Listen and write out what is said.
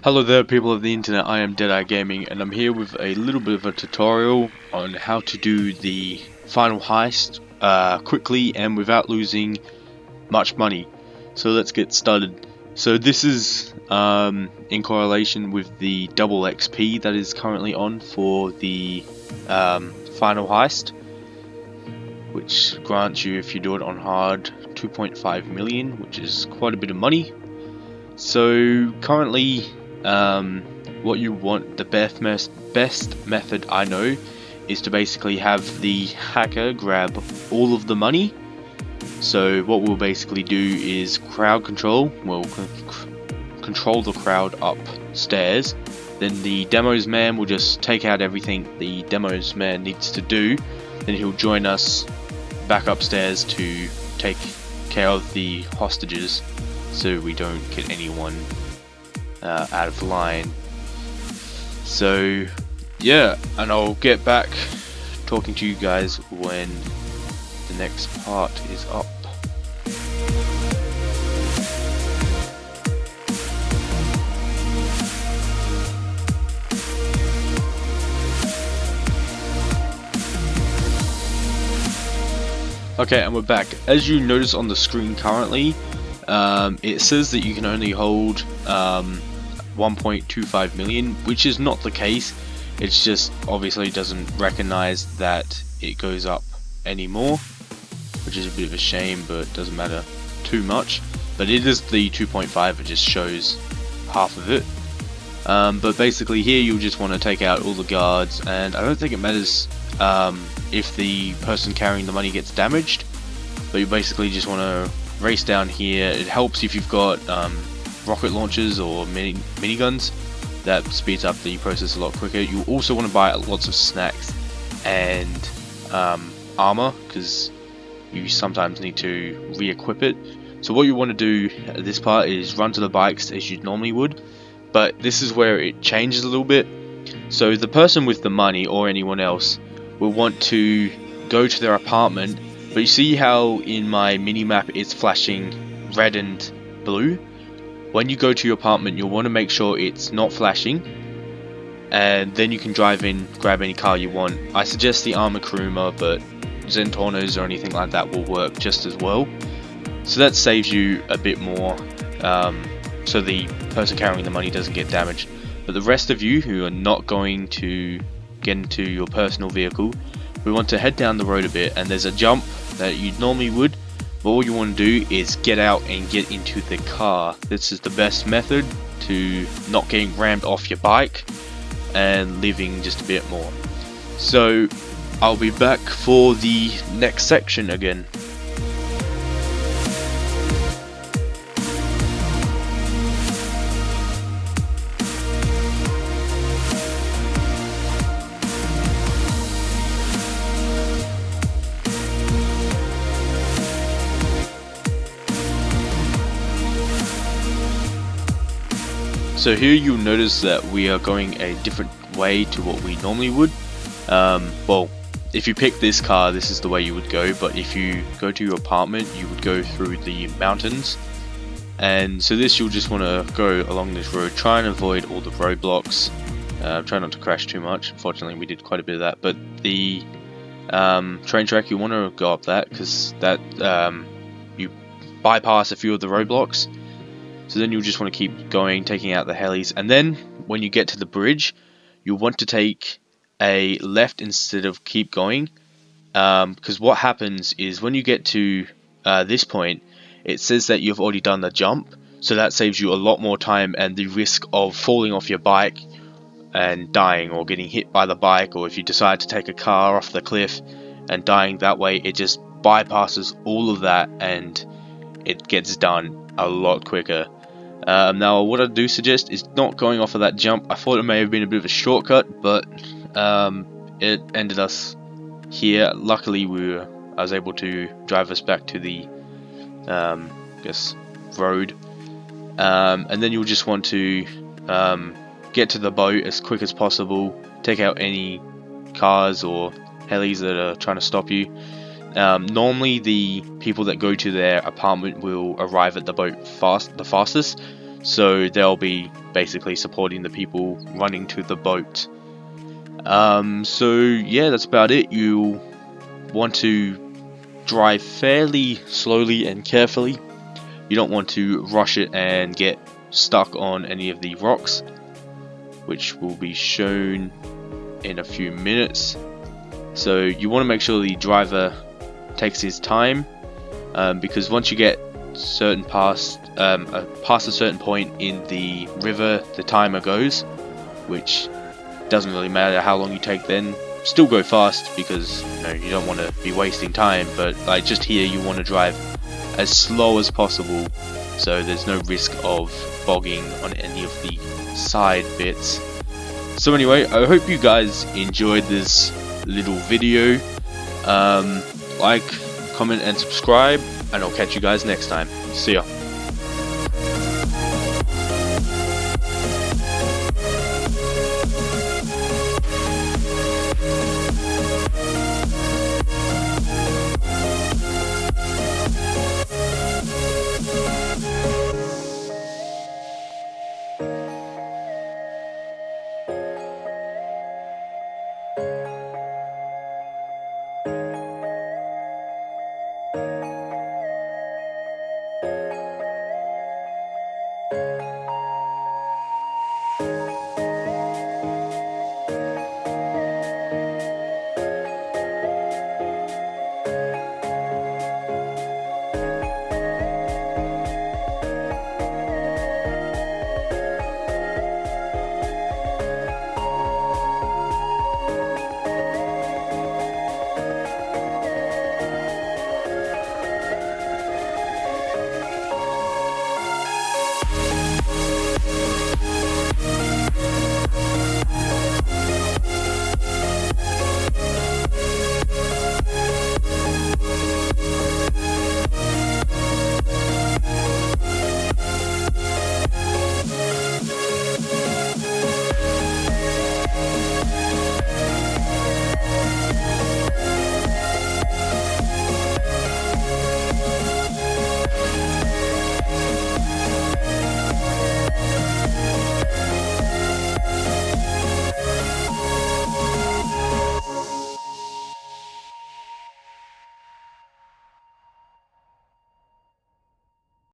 Hello there people of the internet, I am Deadeye Gaming and I'm here with a little bit of a tutorial on how to do the final heist quickly and without losing much money. So let's get started. So this is in correlation with the double XP that is currently on for the final heist, which grants you, if you do it on hard, 2.5 million, which is quite a bit of money. So currently what you want, the best method I know, is to basically have the hacker grab all of the money. So what we'll basically do is crowd control. We'll control the crowd upstairs. Then the demos man will just take out everything the demos man needs to do. Then he'll join us back upstairs to take care of the hostages, so we don't get anyone out of line. So yeah, and I'll get back talking to you guys when the next part is up. Okay, and we're back. As you notice on the screen currently, it says that you can only hold 1.25 million, which is not the case. It's just obviously doesn't recognize that it goes up anymore, which is a bit of a shame, but doesn't matter too much. But it is the 2.5, it just shows half of it. But basically here you'll just want to take out all the guards, and I don't think it matters if the person carrying the money gets damaged, but you basically just want to race down here. It helps if you've got rocket launchers or miniguns. That speeds up the process a lot quicker. You also want to buy lots of snacks and armor, because you sometimes need to re-equip it. So what you want to do at this part is run to the bikes as you normally would, but this is where it changes a little bit. So the person with the money or anyone else will want to go to their apartment, but you see how in my mini-map it's flashing red and blue? When you go to your apartment, you'll want to make sure it's not flashing, and then you can drive in, grab any car you want. I suggest the Arma Kuruma, but Zentornos or anything like that will work just as well. So that saves you a bit more, so the person carrying the money doesn't get damaged. But the rest of you who are not going to get into your personal vehicle, we want to head down the road a bit, and there's a jump that you normally would, but all you want to do is get out and get into the car. This is the best method to not getting rammed off your bike and living just a bit more. So I'll be back for the next section again. So here you'll notice that we are going a different way to what we normally would. Well, if you pick this car, this is the way you would go, but if you go to your apartment, you would go through the mountains. And so this, you'll just want to go along this road, try and avoid all the roadblocks, try not to crash too much. Unfortunately, we did quite a bit of that, but the train track, you want to go up that, because that you bypass a few of the roadblocks. So then you'll just want to keep going, taking out the helis, and then when you get to the bridge, you'll want to take a left instead of keep going, because what happens is when you get to this point, it says that you've already done the jump, so that saves you a lot more time and the risk of falling off your bike and dying, or getting hit by the bike, or if you decide to take a car off the cliff and dying that way. It just bypasses all of that and it gets done a lot quicker. Now what I do suggest is not going off of that jump. I thought it may have been a bit of a shortcut, but it ended us here. Luckily I was able to drive us back to the road, and then you'll just want to get to the boat as quick as possible, take out any cars or helis that are trying to stop you. Normally the people that go to their apartment will arrive at the boat the fastest, so they'll be basically supporting the people running to the boat. So yeah, that's about it. You want to drive fairly slowly and carefully. You don't want to rush it and get stuck on any of the rocks, which will be shown in a few minutes. So you want to make sure the driver takes his time, because once you get past a certain point in the river, the timer goes, which doesn't really matter how long you take then. Still go fast, because you don't want to be wasting time, but like just here you want to drive as slow as possible so there's no risk of bogging on any of the side bits. So anyway, I hope you guys enjoyed this little video. Like, comment and subscribe, and I'll catch you guys next time. See ya.